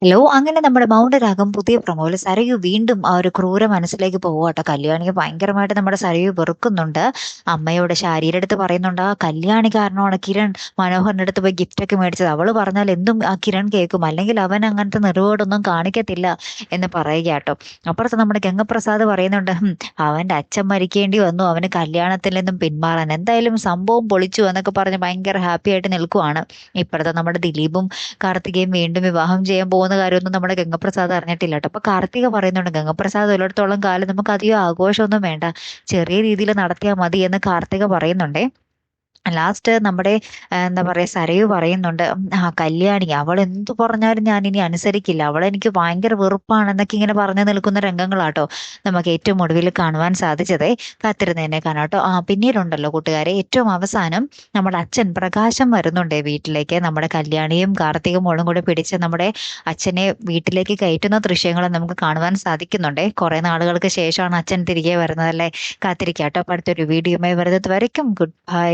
Hello! അങ്ങനെ നമ്മുടെ മൗനരാഗം പുതിയ പ്രൊമോയില് സരയു വീണ്ടും ആ ഒരു ക്രൂര മനസ്സിലേക്ക് പോവാട്ടോ. കല്യാണിയെ ഭയങ്കരമായിട്ട് നമ്മുടെ സരയു വെറുക്കുന്നുണ്ട്. അമ്മയോട് ശാരിയുടെ അടുത്ത് പറയുന്നുണ്ട്, "ആ കല്യാണി കാരണമാണ് കിരൺ മനോഹറിന്റെ അടുത്ത് പോയി ഗിഫ്റ്റൊക്കെ മേടിച്ചത്. അവള് പറഞ്ഞാൽ എന്തും ആ കിരൺ കേൾക്കും. അല്ലെങ്കിൽ അവൻ അങ്ങനത്തെ നെറുകേടൊന്നും കാണിക്കത്തില്ല" എന്ന് പറയുകയാട്ടോ. അപ്പുറത്ത് നമ്മുടെ ഗംഗപ്രസാദ് പറയുന്നുണ്ട്, അവന്റെ അച്ഛൻ മരിക്കേണ്ടി വന്നു അവന് കല്യാണത്തിൽ നിന്നും പിന്മാറാൻ. എന്തായാലും സംഭവം പൊളിച്ചു" എന്നൊക്കെ പറഞ്ഞ് ഭയങ്കര ഹാപ്പി ആയിട്ട് നിൽക്കുവാണ്. ഇപ്പഴത്തെ നമ്മുടെ ദിലീപും കാർത്തികയും വീണ്ടും വിവാഹം ചെയ്യാൻ പോകുന്ന കാര്യമൊന്നും നമ്മുടെ ഗംഗപ്രസാദ് അറിഞ്ഞിട്ടില്ല കേട്ടോ. അപ്പൊ കാർത്തിക പറയുന്നുണ്ട്, ഗംഗപ്രസാദ് ഉള്ളിടത്തോളം കാലം നമുക്ക് അധികം ആഘോഷമൊന്നും വേണ്ട, ചെറിയ രീതിയിൽ നടത്തിയാൽ മതി എന്ന് കാർത്തിക പറയുന്നുണ്ടേ. ലാസ്റ്റ് നമ്മുടെ എന്താ പറയാ സരയു പറയുന്നുണ്ട്, കല്യാണി അവൾ എന്തു പറഞ്ഞാലും ഞാൻ ഇനി അനുസരിക്കില്ല, അവളെനിക്ക് ഭയങ്കര വെറുപ്പാണെന്നൊക്കെ ഇങ്ങനെ പറഞ്ഞു നിൽക്കുന്ന രംഗങ്ങളാട്ടോ നമുക്ക് ഏറ്റവും ഒടുവിൽ കാണുവാൻ സാധിച്ചതേ. കാത്തിരുന്നതിനെ കാണാട്ടോ. പിന്നീടുണ്ടല്ലോ കൂട്ടുകാരെ, ഏറ്റവും അവസാനം നമ്മുടെ അച്ഛൻ പ്രകാശം വരുന്നുണ്ടേ വീട്ടിലേക്ക്. നമ്മുടെ കല്യാണിയും കാർത്തിക മോളും കൂടെ പിടിച്ച് നമ്മുടെ അച്ഛനെ വീട്ടിലേക്ക് കയറ്റുന്ന ദൃശ്യങ്ങൾ നമുക്ക് കാണുവാൻ സാധിക്കുന്നുണ്ടേ. കുറെ നാളുകൾക്ക് ശേഷമാണ് അച്ഛൻ തിരികെ വരുന്നതല്ലേ. കാത്തിരിക്കാട്ടോ. അപ്പൊ അടുത്തൊരു വീഡിയോയുമായി വരുന്നത് വരയ്ക്കും ഗുഡ് ബൈ.